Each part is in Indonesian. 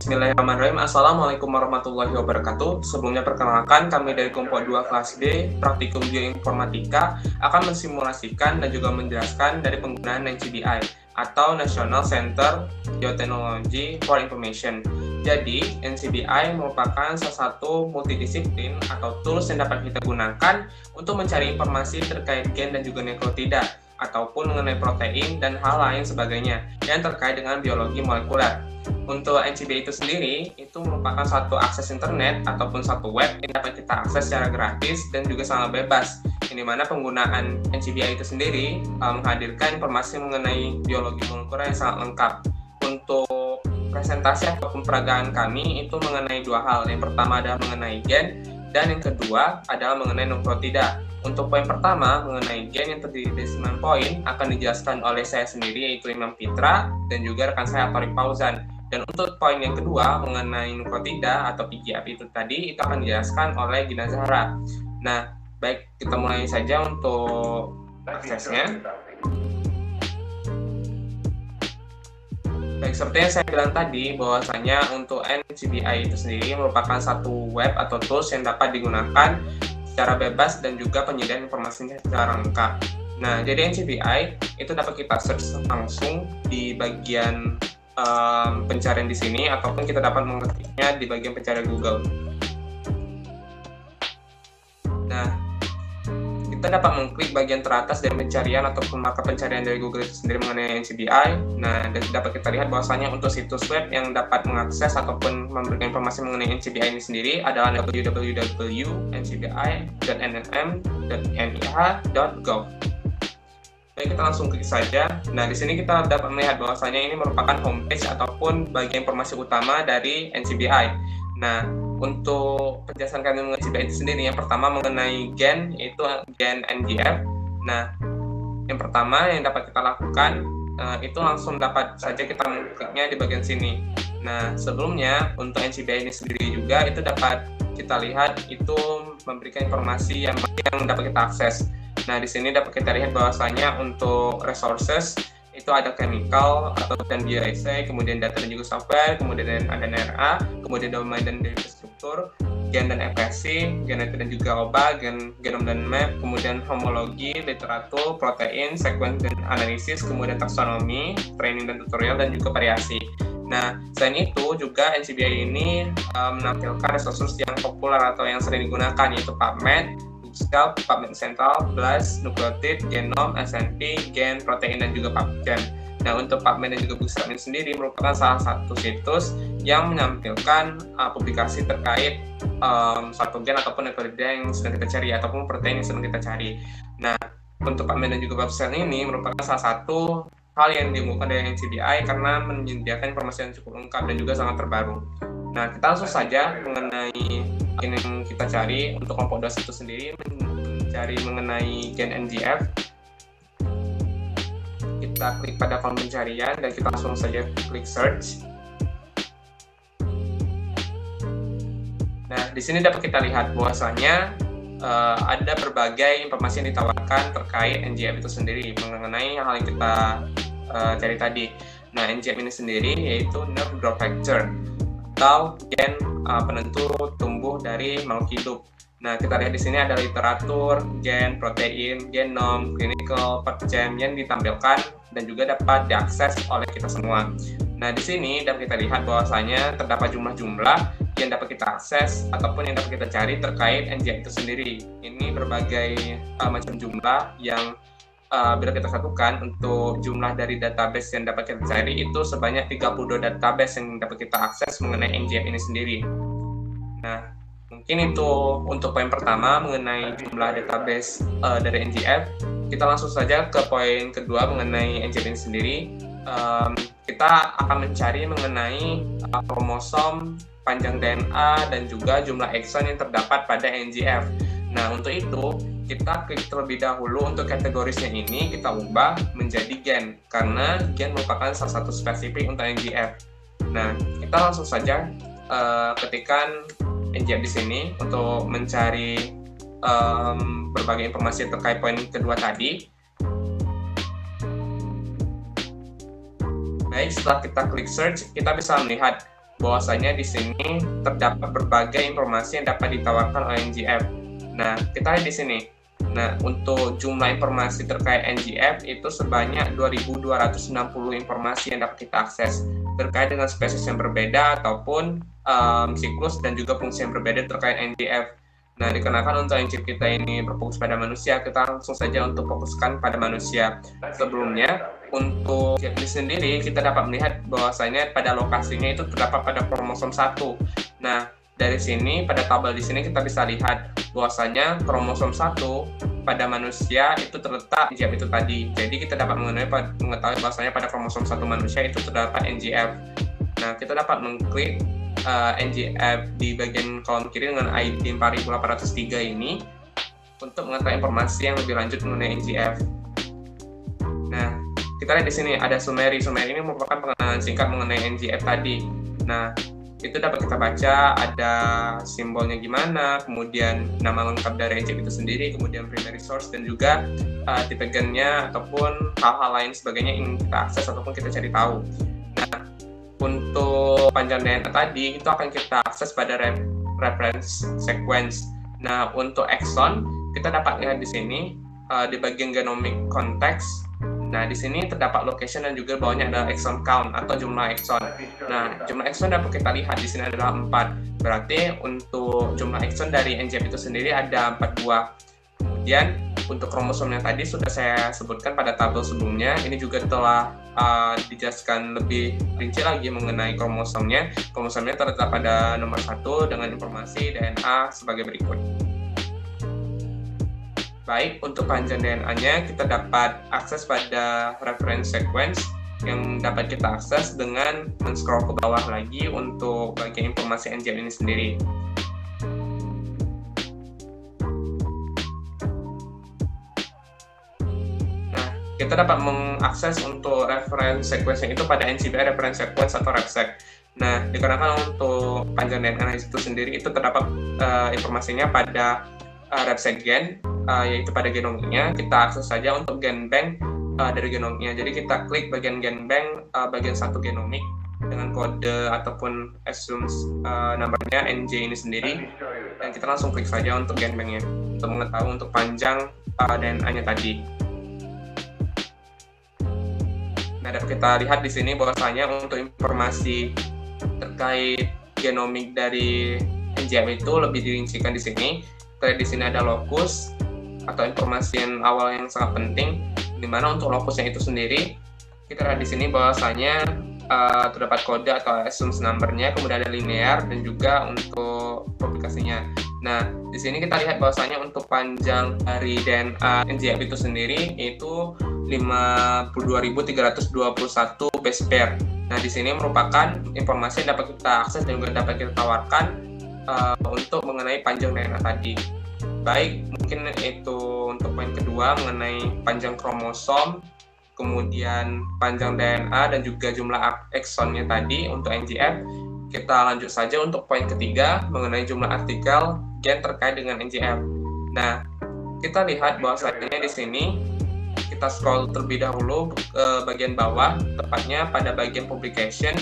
Bismillahirrahmanirrahim. Assalamualaikum warahmatullahi wabarakatuh. Sebelumnya perkenalkan, kami dari kelompok 2 kelas D, Praktikum Bioinformatika, akan mensimulasikan dan juga menjelaskan dari penggunaan NCBI atau National Center Biotechnology for Information. Jadi, NCBI merupakan salah satu multidisiplin atau tools yang dapat kita gunakan untuk mencari informasi terkait gen dan juga nuklotida, ataupun mengenai protein dan hal lain sebagainya yang terkait dengan biologi molekuler. Untuk NCBI itu sendiri, itu merupakan satu akses internet ataupun satu web yang dapat kita akses secara gratis dan juga sangat bebas. Ini mana penggunaan NCBI itu sendiri menghadirkan informasi mengenai biologi molekuler yang sangat lengkap. Untuk presentasi ataupun peragaan kami itu mengenai dua hal. Yang pertama adalah mengenai gen, dan yang kedua adalah mengenai nuklotida. Untuk poin pertama mengenai gen yang terdiri dari 9 poin akan dijelaskan oleh saya sendiri, yaitu Imam Fitra, dan juga rekan saya Thoriq Fauzan. Dan untuk poin yang kedua mengenai nuklotida atau PGF itu tadi, itu akan dijelaskan oleh Gina Zahra. Nah, baik, kita mulai saja untuk aksesnya. Baik, seperti yang saya bilang tadi, bahwasanya untuk NCBI itu sendiri merupakan satu web atau tools yang dapat digunakan secara bebas dan juga penyediaan informasinya secara lengkap. Nah, jadi NCBI itu dapat kita search langsung di bagian pencarian di sini, ataupun kita dapat mengetiknya di bagian pencarian Google. Nah, kita dapat mengklik bagian teratas dari pencarian ataupun markup pencarian dari Google itu sendiri mengenai NCBI. Nah, dan dapat kita lihat bahwasanya untuk situs web yang dapat mengakses ataupun memberikan informasi mengenai NCBI ini sendiri adalah www.ncbi.nnm.nih.gov. Baik, kita langsung klik saja. Nah, di sini kita dapat melihat bahwasanya ini merupakan homepage ataupun bagian informasi utama dari NCBI. Nah, untuk penjelasan kami mengenai NCBI itu sendiri, yang pertama mengenai gen, yaitu gen NGF. Nah, yang pertama yang dapat kita lakukan itu langsung dapat saja kita mengkliknya di bagian sini. Nah, sebelumnya untuk NCBI ini sendiri juga itu dapat kita lihat itu memberikan informasi yang dapat kita akses. Nah, di sini dapat kita lihat bahwasanya untuk resources itu ada chemical atau dan bioassay, kemudian data dan juga software, kemudian ada NRA, kemudian domain dan data struktur, gen dan ekspresi, genetik dan juga obat, genom dan map, kemudian homologi, literatur, protein, sequence dan analisis, kemudian taksonomi, training dan tutorial, dan juga variasi. Nah, selain itu juga NCBI ini menampilkan resources yang populer atau yang sering digunakan, yaitu PubMed, Bookshop, PubMed Central, BLAST, Nucleotide, Genome, SNP, Gen, Protein, dan juga PubChem. Nah, untuk PubMed dan juga Bookshop ini sendiri merupakan salah satu situs yang menampilkan publikasi terkait suatu gen ataupun nuklotida yang sedang kita cari, ataupun protein yang sedang kita cari. Nah, untuk PubMed dan juga Bookshop ini merupakan salah satu hal yang diunggulkan dari NCBI karena menyediakan informasi yang cukup lengkap dan juga sangat terbaru. Nah, kita langsung saja mengenai gen yang kita cari. Untuk kelompok 2 itu sendiri mencari mengenai gen NGF. Kita klik pada kolom pencarian dan kita langsung saja klik search. Nah, di sini dapat kita lihat bahwasanya ada berbagai informasi yang ditawarkan terkait NGF itu sendiri mengenai hal yang kita cari tadi. Nah, NGF ini sendiri yaitu nerve growth factor atau gen penentu tumbuh dari makhluk hidup. Nah, kita lihat di sini ada literatur, gen, protein, genom, clinical, PubChem yang ditampilkan dan juga dapat diakses oleh kita semua. Nah, di sini dapat kita lihat bahwasanya terdapat jumlah-jumlah yang dapat kita akses ataupun yang dapat kita cari terkait NGF itu sendiri. Ini berbagai macam jumlah yang bila kita satukan untuk jumlah dari database yang dapat kita cari itu sebanyak 32 database yang dapat kita akses mengenai NGF ini sendiri. Nah, mungkin itu untuk poin pertama mengenai jumlah database dari NGF. Kita langsung saja ke poin kedua mengenai NGF ini sendiri. Kita akan mencari mengenai kromosom, panjang DNA, dan juga jumlah ekson yang terdapat pada NGF. Nah, untuk itu kita klik terlebih dahulu untuk kategorisnya ini kita ubah menjadi gen, karena gen merupakan salah satu spesifik untuk NGF. Nah, kita langsung saja ketikkan NGF di sini untuk mencari berbagai informasi terkait poin kedua tadi. Baik, setelah kita klik search, kita bisa melihat bahwasanya di sini terdapat berbagai informasi yang dapat ditawarkan oleh NGF. Nah, kita lihat di sini. Nah, untuk jumlah informasi terkait NGF itu sebanyak 2.260 informasi yang dapat kita akses terkait dengan spesies yang berbeda ataupun siklus dan juga fungsi yang berbeda terkait NGF. Nah, dikarenakan untuk NGF kita ini berfokus pada manusia, kita langsung saja untuk fokuskan pada manusia. Sebelumnya, untuk NGF ini sendiri, kita dapat melihat bahwasanya pada lokasinya itu terdapat pada kromosom 1. Nah, dari sini, pada tabel di sini kita bisa lihat bahwasanya kromosom 1 pada manusia itu terletak NGF itu tadi. Jadi kita dapat mengetahui bahwasanya pada kromosom 1 manusia itu terdapat NGF. Nah, kita dapat mengklik NGF di bagian kolom kiri dengan ID 4803 ini untuk mengetahui informasi yang lebih lanjut mengenai NGF. Nah, kita lihat di sini ada summary. Summary ini merupakan pengenalan singkat mengenai NGF tadi. Nah, itu dapat kita baca, ada simbolnya gimana, kemudian nama lengkap dari NGF itu sendiri, kemudian primary source, dan juga tipe gennya ataupun hal-hal lain sebagainya yang kita akses ataupun kita cari tahu. Nah, untuk panjang DNA tadi itu akan kita akses pada reference sequence. Nah, untuk exon kita dapat lihat di sini di bagian genomic context. Nah, di sini terdapat location dan juga bawahnya ada exon count atau jumlah exon. Nah, jumlah exon dapat kita lihat di sini adalah 4. Berarti untuk jumlah exon dari NGF itu sendiri ada 4 buah. Kemudian untuk kromosomnya tadi sudah saya sebutkan pada tabel sebelumnya. Ini juga telah dijelaskan lebih rinci lagi mengenai kromosomnya. Kromosomnya terletak pada nomor 1 dengan informasi DNA sebagai berikut. Baik, untuk panjang DNA-nya kita dapat akses pada reference sequence yang dapat kita akses dengan men-scroll ke bawah lagi untuk bagian informasi NGF ini sendiri. Nah, kita dapat mengakses untuk reference sequence itu pada NCBI reference sequence atau RefSeq. Nah, dikarenakan untuk panjang DNA itu sendiri itu terdapat informasinya pada RefSeq gen, yaitu pada genomiknya. Kita akses saja untuk gen bank dari genomiknya. Jadi kita klik bagian gen bank bagian 1 genomik dengan kode ataupun assumes numbernya NJ ini sendiri, dan kita langsung klik saja untuk gen banknya untuk mengetahui untuk panjang DNA-nya tadi. Nah, dapat kita lihat di sini bahwasanya untuk informasi terkait genomik dari NGF itu lebih dirincikan di sini. Kita lihat di sini ada locus atau informasi yang awal yang sangat penting, di mana untuk locusnya itu sendiri kita lihat di sini bahwasanya terdapat kode atau assumes number-nya, kemudian ada linear dan juga untuk publikasinya. Nah, di sini kita lihat bahwasanya untuk panjang dari DNA NGF itu sendiri itu 52.321 base pair. Nah, di sini merupakan informasi yang dapat kita akses dan juga dapat kita tawarkan untuk mengenai panjang DNA tadi. Baik, mungkin itu untuk poin kedua mengenai panjang kromosom, kemudian panjang DNA dan juga jumlah eksonnya tadi untuk NGF. Kita lanjut saja untuk poin ketiga mengenai jumlah artikel gen terkait dengan NGF. Nah, kita lihat bahwasanya di sini kita scroll terlebih dahulu ke bagian bawah, tepatnya pada bagian publication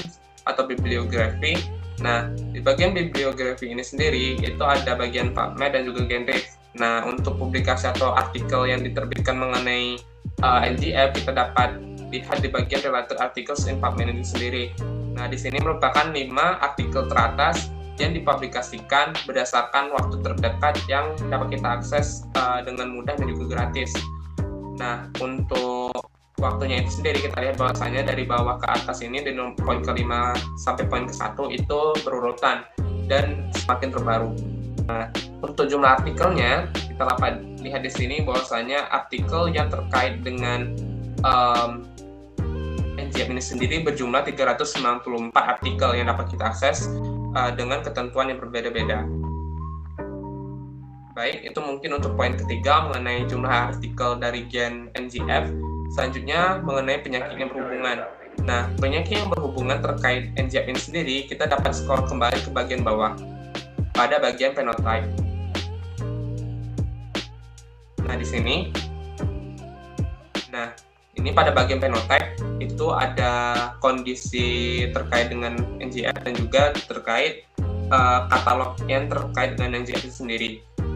atau bibliografi. Nah, di bagian bibliografi ini sendiri itu ada bagian PubMed dan juga Genreif. Nah, untuk publikasi atau artikel yang diterbitkan mengenai NGF kita dapat lihat di bagian related articles in PubMed ini sendiri. Nah, di sini merupakan 5 artikel teratas yang dipublikasikan berdasarkan waktu terdekat yang dapat kita akses dengan mudah dan juga gratis. Nah, untuk waktunya itu sendiri kita lihat bahwasanya dari bawah ke atas ini dari poin ke-5 sampai poin ke-1 itu berurutan dan semakin terbaru. Nah, untuk jumlah artikelnya kita dapat lihat di sini bahwasanya artikel yang terkait dengan NGF ini sendiri berjumlah 394 artikel yang dapat kita akses dengan ketentuan yang berbeda-beda. Baik, itu mungkin untuk poin ketiga mengenai jumlah artikel dari gen NGF. Selanjutnya mengenai penyakit yang berhubungan. Nah, penyakit yang berhubungan terkait NGF ini sendiri kita dapat scroll kembali ke bagian bawah pada bagian phenotype. Nah, di sini Ini pada bagian phenotype itu ada kondisi terkait dengan NGF dan juga terkait katalog yang terkait dengan NGF itu sendiri.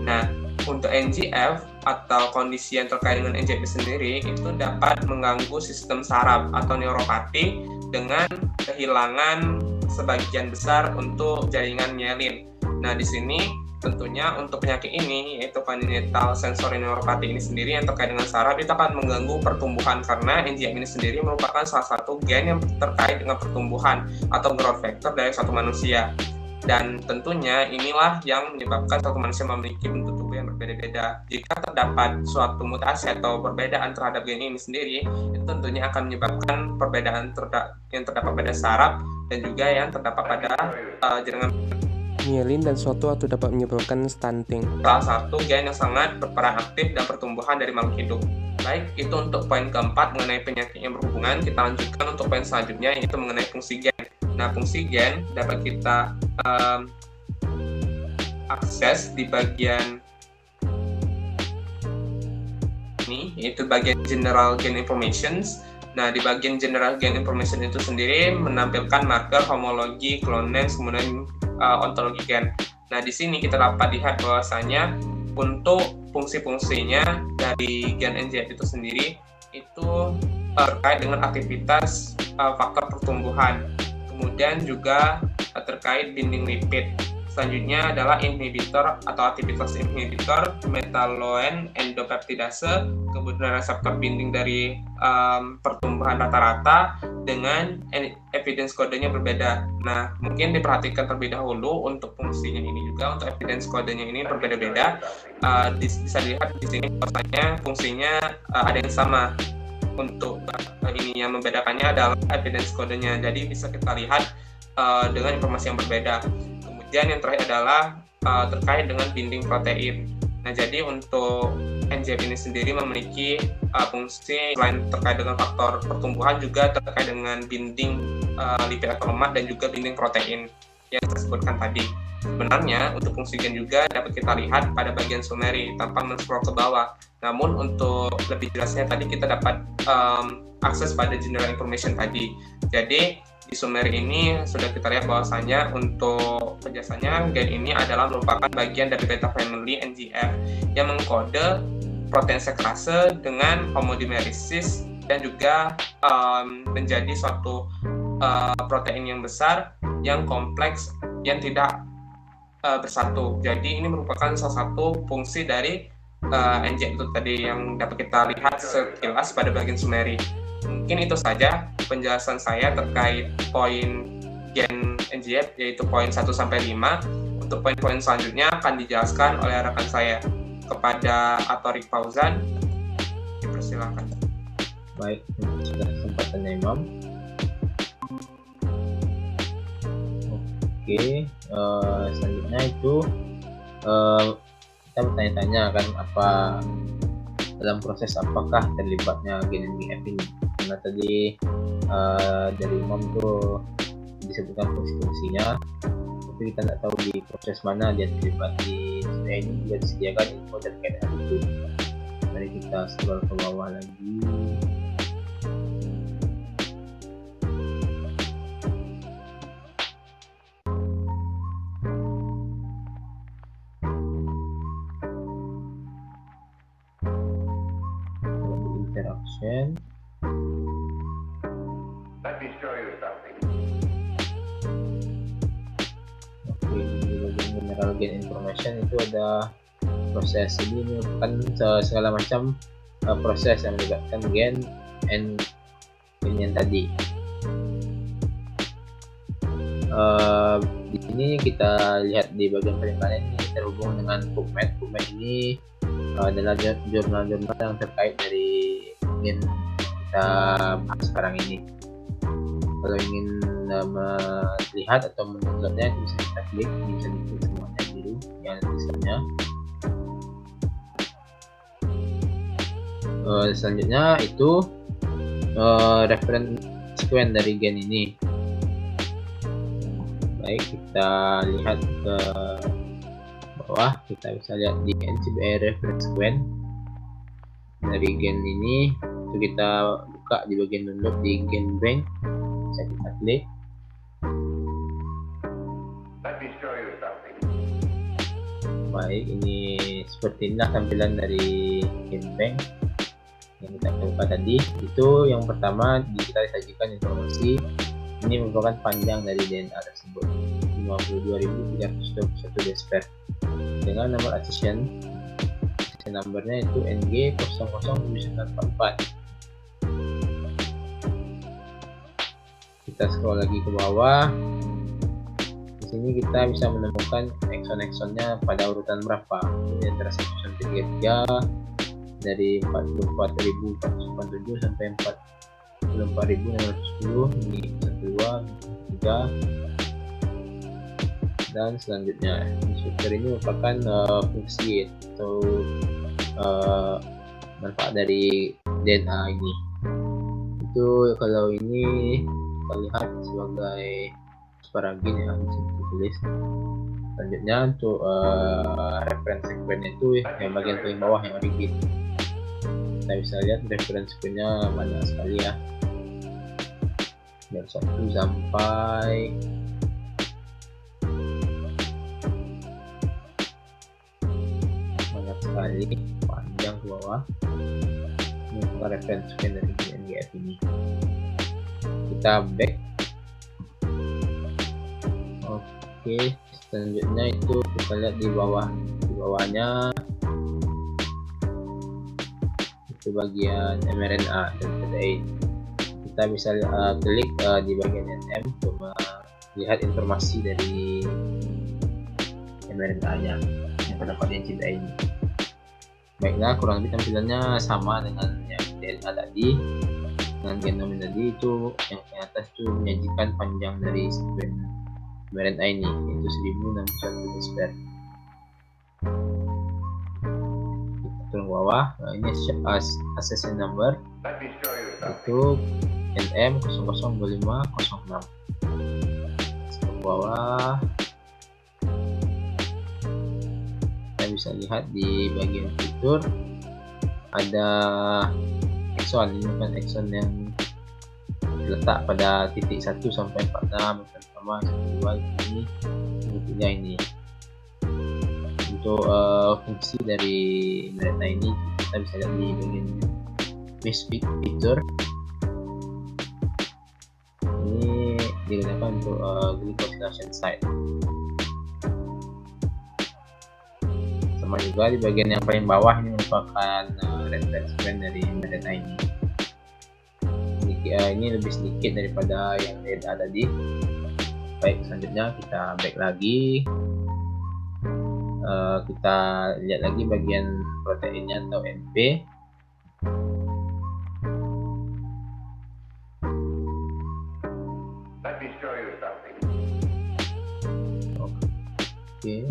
Nah, untuk NGF atau kondisi yang terkait dengan NGF itu sendiri itu dapat mengganggu sistem saraf atau neuropati dengan kehilangan sebagian besar untuk jaringan myelin. Nah, di sini tentunya untuk penyakit ini, yaitu congenital sensory neuropathy ini sendiri yang terkait dengan saraf, itu akan mengganggu pertumbuhan karena NGF ini sendiri merupakan salah satu gen yang terkait dengan pertumbuhan atau growth factor dari suatu manusia. Dan tentunya inilah yang menyebabkan suatu manusia memiliki bentuk tubuh yang berbeda-beda. Jika terdapat suatu mutasi atau perbedaan terhadap gen ini sendiri, itu tentunya akan menyebabkan perbedaan yang terdapat pada saraf dan juga yang terdapat pada jaringan myelin dan suatu atau dapat menyebabkan stunting. Salah satu gen yang sangat berperan aktif dalam pertumbuhan dari makhluk hidup. Baik, itu untuk poin keempat mengenai penyakit yang berhubungan. Kita lanjutkan untuk poin selanjutnya, yaitu mengenai fungsi gen. Nah, fungsi gen dapat kita akses di bagian ini, yaitu bagian General Gen Informations. Nah, di bagian General Gen Information itu sendiri menampilkan marker homologi, clones, kemudian ontologi gen. Nah, di sini kita dapat lihat bahwasanya untuk fungsi-fungsinya dari gen NGF itu sendiri itu terkait dengan aktivitas faktor pertumbuhan, kemudian juga terkait binding lipid. Selanjutnya adalah inhibitor atau aktivitas inhibitor metaloen endopeptidase, kemudian reseptor binding dari pertumbuhan rata-rata dengan evidence kodenya berbeda. Nah, mungkin diperhatikan terlebih dahulu untuk fungsinya ini juga, untuk evidence kodenya ini berbeda-beda. Bisa dilihat di sini bahwasanya fungsinya ada yang sama. Untuk ini yang membedakannya adalah evidence kodenya. Jadi bisa kita lihat dengan informasi yang berbeda. Kemudian yang terakhir adalah terkait dengan binding protein. Nah, jadi untuk NGF ini sendiri memiliki fungsi selain terkait dengan faktor pertumbuhan juga terkait dengan binding lipid atau lemak dan juga binding protein yang saya sebutkan tadi. Sebenarnya untuk fungsi gen juga dapat kita lihat pada bagian summary tanpa men-scroll ke bawah. Namun untuk lebih jelasnya tadi kita dapat akses pada general information tadi. Jadi di summary ini sudah kita lihat bahwasanya untuk penjelasannya gen ini adalah merupakan bagian dari beta family NGF yang mengkode protein sekrase dengan homodimerisis dan juga menjadi suatu protein yang besar yang kompleks yang tidak bersatu. Jadi ini merupakan salah satu fungsi dari NGF itu tadi yang dapat kita lihat sekilas pada bagian summary. Mungkin itu saja penjelasan saya terkait poin gen NGF, yaitu poin 1-5. Untuk poin-poin selanjutnya akan dijelaskan oleh rekan saya. Kepada Atorik Fauzan, dipersilakan. Baik, sudah kesempatannya Imam. Oke, selanjutnya itu kita bertanya-tanya kan apa dalam proses apakah terlibatnya gen NGF ini. Karena tadi dari Imam tuh disebutkan fungsi-fungsinya, tapi kita tidak tahu di proses mana dia terlibat. Di ini juga disediakan info terkait hal itu. Mari kita scroll ke bawah lagi. Interaction. Let me show you something. Oke, di bagian general gen information itu ada proses. Ini merupakan segala macam proses yang melibatkan gen yang tadi. Di sini kita lihat di bagian paling kanan ini terhubung dengan PubMed. PubMed ini adalah jurnal-jurnal yang terkait dari gen kita bahas sekarang ini. Kalau ingin melihat atau mendownloadnya bisa kita klik, bisa diklik semuanya biru yang ada tulisannya. Selanjutnya itu reference sequence dari gen ini. Baik, kita lihat ke bawah, kita bisa lihat di NCBI reference sequence dari gen ini. Itu kita buka di bagian download di GenBank. Bisa kita klik. Let me show you something. Baik, ini seperti inilah tampilan dari GenBank yang kita buka tadi. Itu yang pertama, kita disajikan informasi. Ini merupakan panjang dari DNA tersebut, 52.321 desper dengan nomor accession numbernya itu NG007944. Kita scroll lagi ke bawah. Di sini kita bisa menemukan exon-exonnya pada urutan berapa. Ini antara 1 sampai 3 dari 44.487 sampai 44.610. Ini 1, 2, 3 dan selanjutnya. Instruktur ini merupakan fungsi atau manfaat dari DNA ini. Itu kalau ini kita lihat sebagai asparagin ya, bisa ditulis. Selanjutnya untuk reference sequence itu yang bagian paling bawah yang origin. Kita bisa lihat reference sequence-nya banyak sekali ya, dari 1 sampai banyak sekali, panjang ke bawah. Ini adalah reference sequence dari NGF ini. Kita back. Oke, selanjutnya itu kita lihat di bawahnya itu bagian mRNA dan protein. Kita bisa klik di bagian NM untuk melihat informasi dari mRNA-nya yang terdapat di NCBI ini. Baiklah, kurang lebih tampilannya sama dengan yang DNA tadi. Dengan genom tadi itu yang di atas itu menyajikan panjang dari sekuen mRNA ini, yaitu 1061 desper. Kita turun ke bawah. Nah, ini accession number Let me show you something. itu NM002506. Ke bawah kita bisa lihat di bagian fitur ada exon. Ini bukan exon yang terletak pada titik 1 sampai 46 yang pertama, 1, 2 ini, tiga ini. Untuk fungsi dari mRNA ini kita bisa lihat di bagian base feature. Ini digunakan untuk glycosylation site. Sama juga di bagian yang paling bawah ini merupakan reference sequence dari mRNA ini. Ini lebih sedikit daripada yang DNA tadi. Baik, selanjutnya kita back lagi. Kita lihat lagi bagian proteinnya atau NP. Let me show you something. Oke.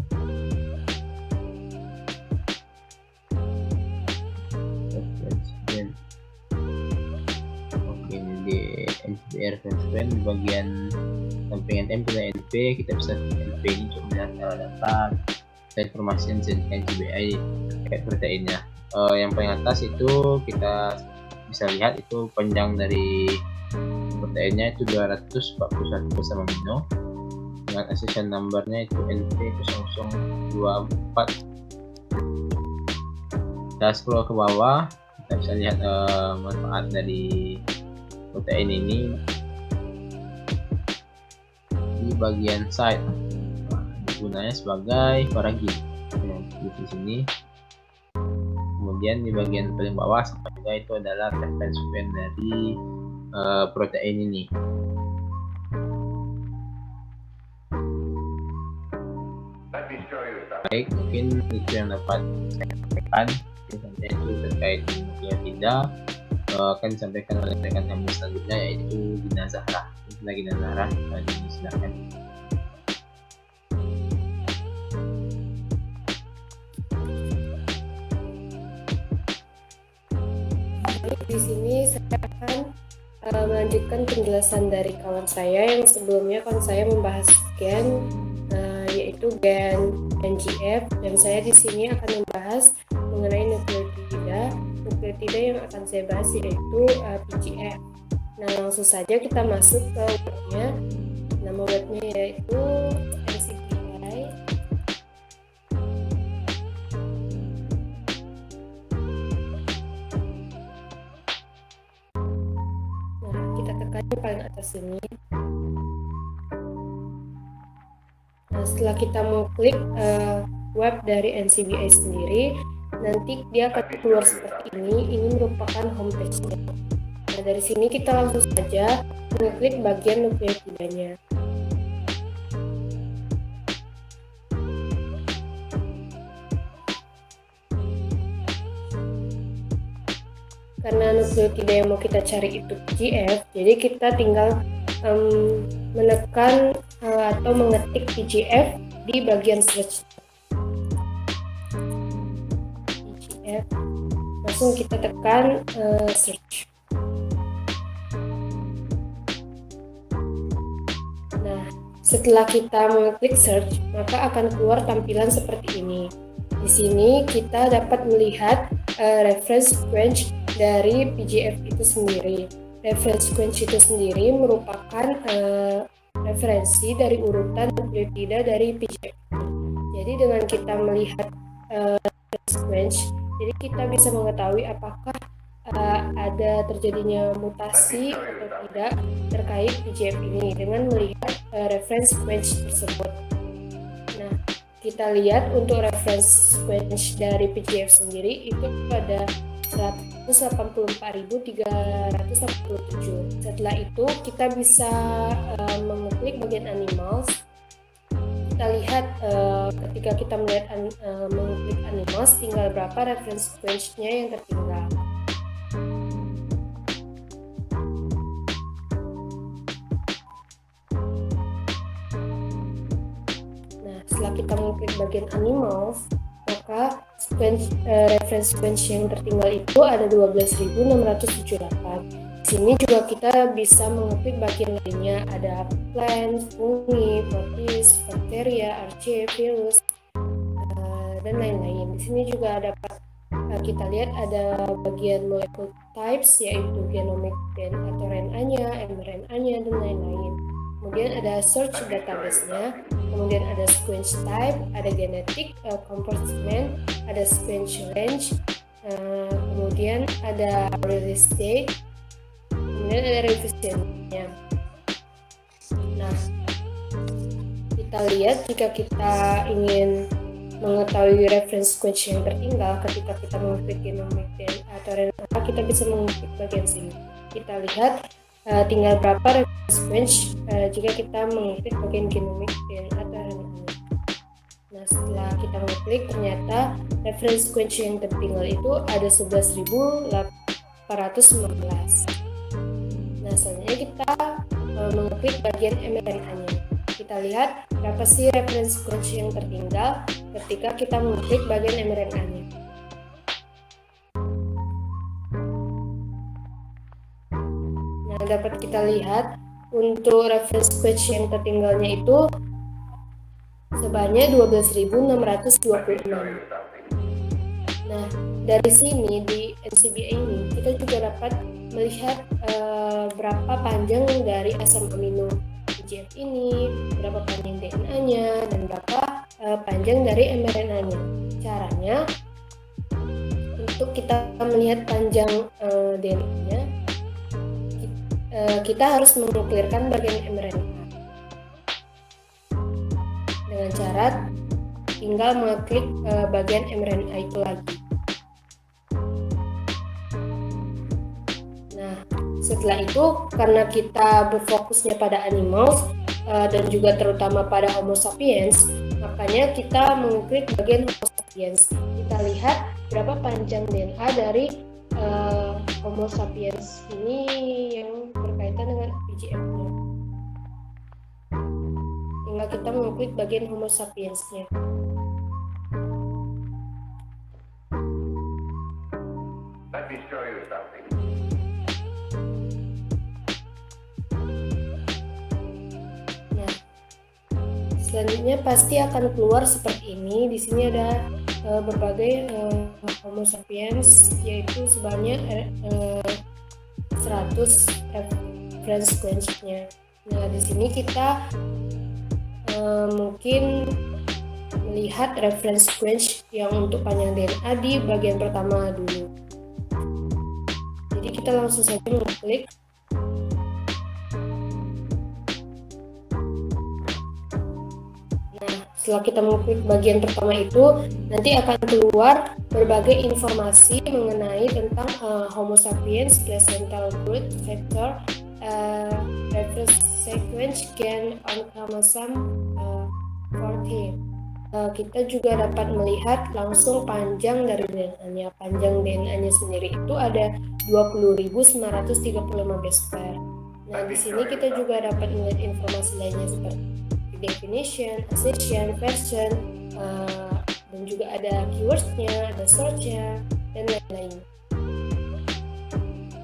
Oke, ini di NCBR reference di bagian sampingan M kita NP, kita bisa NP ini untuk melihat data dan informasi yang NCBI terkait proteinnya. Yang paling atas itu kita bisa lihat itu panjang dari proteinnya itu 241 bersama amino dengan accession numbernya itu NP0024. Kita scroll ke bawah, kita bisa lihat manfaat dari protein ini di bagian side. Gunanya sebagai paragin di sini. Kemudian di bagian paling bawah sama juga itu adalah reference sequence dari protein ini. Let me show you something. Baik, mungkin itu yang dapat saya sampaikan. Sampai itu terkait dengan tidak akan disampaikan oleh rekan kami selanjutnya, yaitu Gina Zahra. Gina Zahra, silakan. Di sini saya akan melanjutkan penjelasan dari kawan saya yang sebelumnya kawan saya membahas gen yaitu gen NGF, dan saya di sini akan membahas mengenai nukleotida. nukleotida yang akan saya bahas yaitu PGF. Nah, langsung saja kita masuk ke webnya. Nama webnya yaitu NCBI. Nah, kita tekan yang paling atas ini. Nah, setelah kita mengklik web dari NCBI sendiri, nanti dia akan keluar seperti ini. Ini merupakan homepage-nya. Nah, dari sini kita langsung saja mengklik bagian nukleotidanya. Karena nukleotida yang mau kita cari itu PGF, jadi kita tinggal menekan atau mengetik PGF di bagian search. PGF, langsung kita tekan search. Nah, setelah kita mengklik search, maka akan keluar tampilan seperti ini. Di sini kita dapat melihat reference sequence dari PGF itu sendiri. Reference sequence itu sendiri merupakan referensi dari urutan nukleotida dari PGF. Jadi dengan kita melihat sequence, jadi kita bisa mengetahui apakah ada terjadinya mutasi atau tidak terkait PGF ini dengan melihat reference sequence tersebut. Nah, kita lihat untuk reference sequence dari PGF sendiri itu ada 184.387. Setelah itu kita bisa mengklik bagian animals. Kita lihat ketika kita melihat mengklik animals, tinggal berapa reference sequence-nya yang tertinggal. Nah, setelah kita mengklik bagian animals, maka reference sequence yang tertinggal itu ada 12.678. Di sini juga kita bisa mengklik bagian lainnya, ada plant, fungi, protis, bakteria, archaea, virus, dan lain-lain. Di sini juga dapat kita lihat ada bagian molecule types, yaitu genomic atau RNA-nya, mRNA-nya, dan lain-lain. Kemudian ada search database-nya, kemudian ada sequence type, ada genetic compartment, ada sequence range, kemudian ada release date, kemudian ada revision-nya. Nah, kita lihat jika kita ingin mengetahui reference sequence yang tertinggal ketika kita mengklik genomic atau RNA, kita bisa mengklik bagian sini. Kita lihat tinggal berapa reference sequence jika kita mengklik bagian genomic atau RNA. Nah, setelah kita mengklik, ternyata reference sequence yang tertinggal itu ada 11.815. Nah, selanjutnya kita mengklik bagian mRNA-nya. Kita lihat berapa sih reference sequence yang tertinggal ketika kita mengklik bagian mRNA-nya. Nah, dapat kita lihat untuk reference sequence yang tertinggalnya itu sebanyak 12.626. Nah, dari sini di NCBI ini kita juga dapat melihat berapa panjang dari asam amino PGF ini, berapa panjang DNA-nya, dan berapa panjang dari mRNA-nya. Caranya, untuk kita melihat panjang DNA-nya, kita harus menguklirkan bagian mRNA dengan cara tinggal mengklik bagian mRNA itu lagi. Nah, setelah itu karena kita berfokusnya pada animals dan juga terutama pada Homo sapiens, makanya kita mengklik bagian Homo sapiens. Kita lihat berapa panjang DNA dari Homo sapiens ini yang berkaitan dengan PGF-nya. Tinggal kita mengklik bagian Homo sapiens-nya. Let me show you something. Nah, selanjutnya pasti akan keluar seperti ini. Di sini ada berbagai Homo sapiens, yaitu sebanyak 100 reference sequence-nya. Nah, di sini kita mungkin melihat reference sequence yang untuk panjang DNA di bagian pertama dulu. Jadi kita langsung saja mengklik. Nah, setelah kita mengklik bagian pertama itu, nanti akan keluar berbagai informasi mengenai tentang Homo sapiens, placental growth factor, reference sequence, gain on chromosome 14. Kita juga dapat melihat langsung panjang dari DNA-nya. Panjang DNA-nya sendiri itu ada 20.935 base pair. Nah, di sini kita juga dapat melihat informasi lainnya seperti definition, assertion, version, dan juga ada keywords-nya, ada search-nya, dan lain-lain.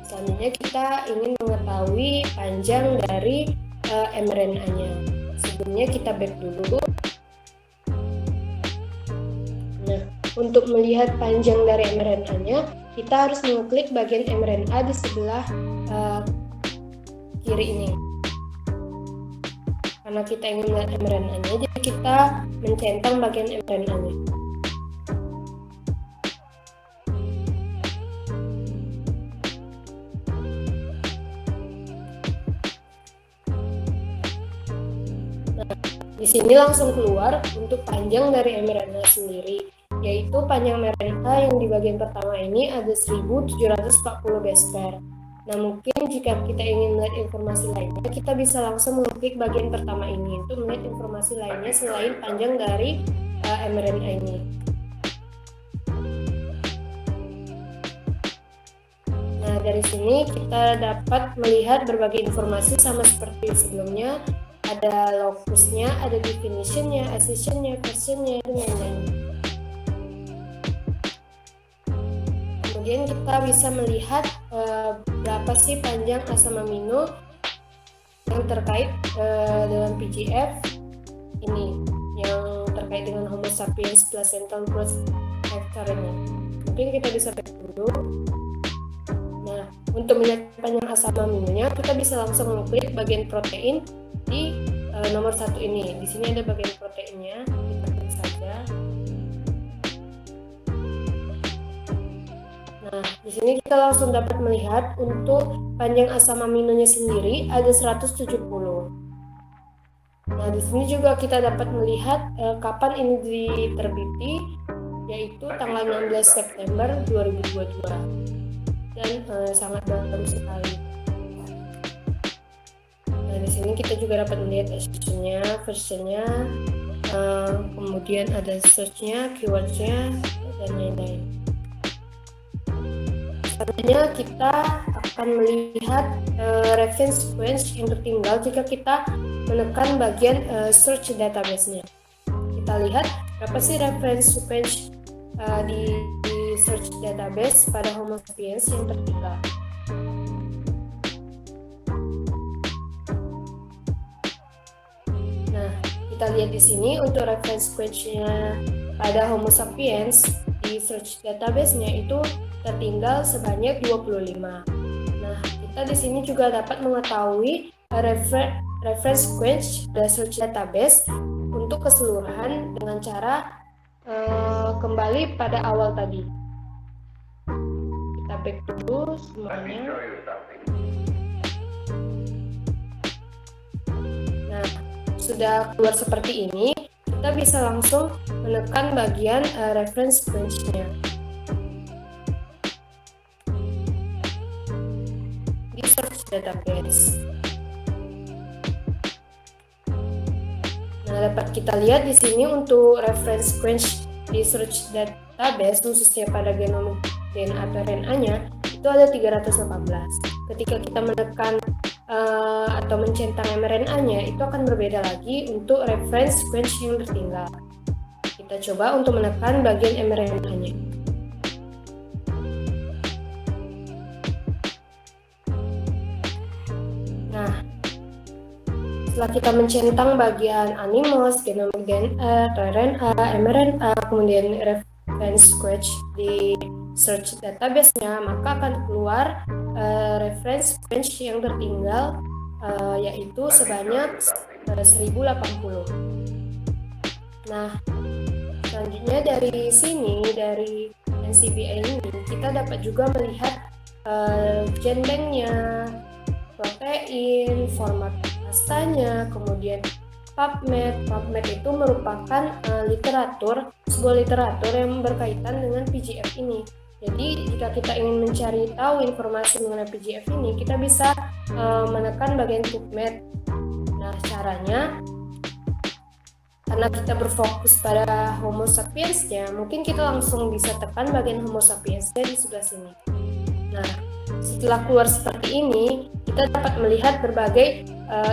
Selanjutnya kita ingin mengetahui panjang dari mRNA-nya. Sebelumnya kita back dulu. Nah, untuk melihat panjang dari mRNA-nya, kita harus mengklik bagian mRNA di sebelah kiri ini. Karena kita ingin melihat mRNA-nya, jadi kita mencentang bagian mRNA-nya. Di sini langsung keluar untuk panjang dari mRNA sendiri, yaitu panjang mRNA yang di bagian pertama ini ada 1740 base pair. Nah, mungkin jika kita ingin melihat informasi lainnya, kita bisa langsung mengklik bagian pertama ini untuk melihat informasi lainnya selain panjang dari mRNA ini. Nah, dari sini kita dapat melihat berbagai informasi sama seperti sebelumnya. Ada locusnya, ada definitionnya, assertionnya, versionnya, dan lain-lain. Kemudian kita bisa melihat berapa sih panjang asam amino yang terkait dengan PGF ini, yang terkait dengan Homo sapiens placental growth factor ini. Mungkin kita bisa back dulu. Nah, untuk melihat panjang asam aminonya, kita bisa langsung mengklik bagian protein di nomor 1 ini. Di sini ada bagian proteinnya, kita klik saja. Nah, di sini kita langsung dapat melihat untuk panjang asam aminonya sendiri ada 170. Nah, di sini juga kita dapat melihat kapan ini diterbiti, yaitu tanggal 16 September 2022. Dan sangat baru sekali. Nah, di sini kita juga dapat melihat assertionnya, versionnya, kemudian ada search-nya, keyword-nya, dan lain-lain. Selanjutnya kita akan melihat reference sequence yang tertinggal jika kita menekan bagian search database-nya. Kita lihat berapa sih reference sequence di search database pada Homo sapiens yang tertinggal. Nah, kita lihat di sini untuk reference sequence-nya pada Homo sapiens di search database-nya itu tertinggal sebanyak 25. Nah, kita di sini juga dapat mengetahui reference sequence pada search database untuk keseluruhan dengan cara kembali pada awal tadi. Kita back dulu semuanya. Nah, sudah keluar seperti ini, kita bisa langsung menekan bagian reference sequence-nya. Di search database. Nah, dapat kita lihat di sini untuk reference sequence di search database khususnya pada genom DNA atau RNA-nya itu ada 318. Ketika kita menekan atau mencentang mRNA-nya itu akan berbeda lagi untuk reference sequence yang tertinggal. Kita coba untuk menekan bagian mRNA-nya. Nah, setelah kita mencentang bagian animals, genom DNA, RNA, mRNA, kemudian reference quench di search database-nya, maka akan keluar reference quench yang tertinggal yaitu sebanyak 1080. Nah, selanjutnya dari sini, dari NCBI ini, kita dapat juga melihat genbanknya, protein, format pastanya, kemudian PubMed. PubMed itu merupakan sebuah literatur yang berkaitan dengan PGF ini. Jadi jika kita ingin mencari tahu informasi mengenai PGF ini, kita bisa menekan bagian PubMed. Nah, caranya, karena kita berfokus pada Homo sapiensnya, mungkin kita langsung bisa tekan bagian Homo sapiensnya di sebelah sini. Nah, setelah keluar seperti ini, kita dapat melihat berbagai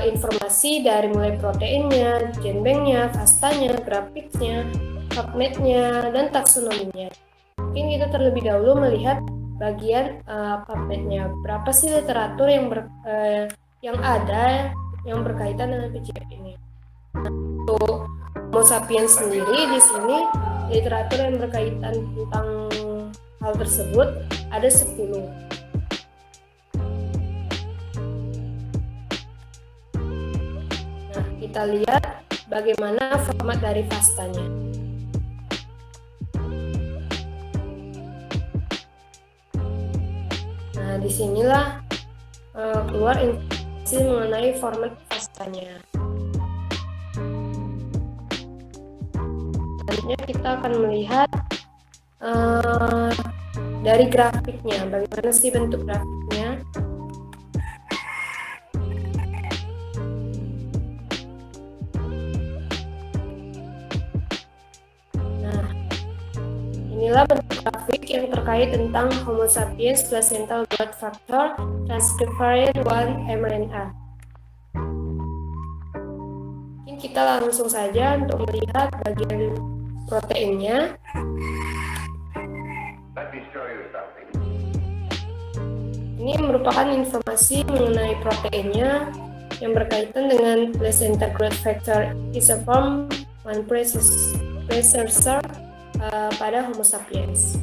informasi dari mulai proteinnya, genbanknya, fastanya, grafiknya, PubMed-nya, dan taksonominya. Mungkin kita terlebih dahulu melihat bagian PubMed-nya. Berapa sih literatur yang ada yang berkaitan dengan PGF ini? Untuk Homo sapiens sendiri, di sini literatur yang berkaitan tentang hal tersebut ada 10. Nah, kita lihat bagaimana format dari fastanya. Nah, disinilah keluar informasi mengenai format fastanya. Selanjutnya kita akan melihat dari grafiknya, bagaimana sih bentuk grafiknya. Nah, inilah bentuk grafik yang terkait tentang Homo sapiens placental growth factor transcript variant 1 mRNA. Mungkin kita langsung saja untuk melihat bagian proteinnya. Let me show you something. Ini merupakan informasi mengenai proteinnya yang berkaitan dengan placenta growth factor isoform 1 precursor pada Homo sapiens.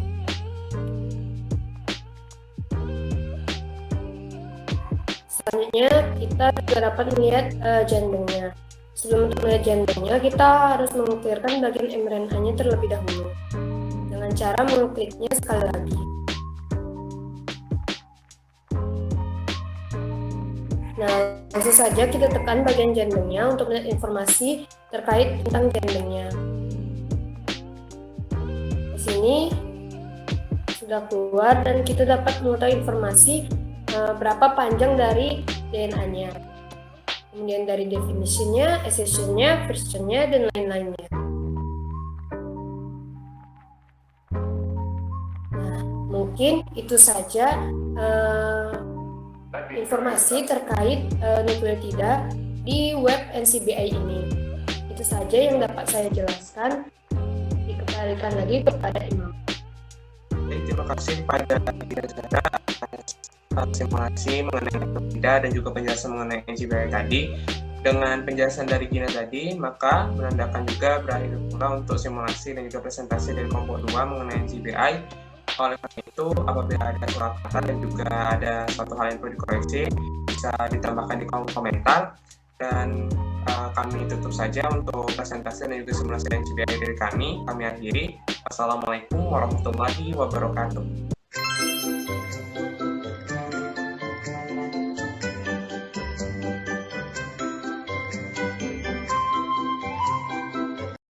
Selanjutnya kita juga dapat melihat jantungnya. Sebelum melihat jantungnya, kita harus mengukirkan bagian mRNA-nya terlebih dahulu dengan cara mengukliknya sekali lagi. Nah, langsung saja kita tekan bagian jantungnya untuk melihat informasi terkait tentang jantungnya. Di sini sudah keluar dan kita dapat mengetahui informasi berapa panjang dari DNA-nya. Kemudian dari definitionnya, assertionnya, versionnya, dan lain-lainnya. Nah, mungkin itu saja informasi terkait nukleotida di web NCBI ini. Itu saja yang dapat saya jelaskan. Dikembalikan lagi kepada Imam. Terima kasih pada Gina atas simulasi mengenai nukleotida dan juga penjelasan mengenai NCBI tadi. Dengan penjelasan dari Gina tadi, maka menandakan juga berakhir pula untuk simulasi dan juga presentasi dari kelompok 2 mengenai NCBI. Oleh karena itu, apabila ada surat kata dan juga ada suatu hal yang perlu dikoreksi, bisa ditambahkan di kolom komentar. Dan kami tutup saja untuk presentasi dan juga simulasi NCBI dari kami. Kami akhiri. Wassalamualaikum warahmatullahi wabarakatuh.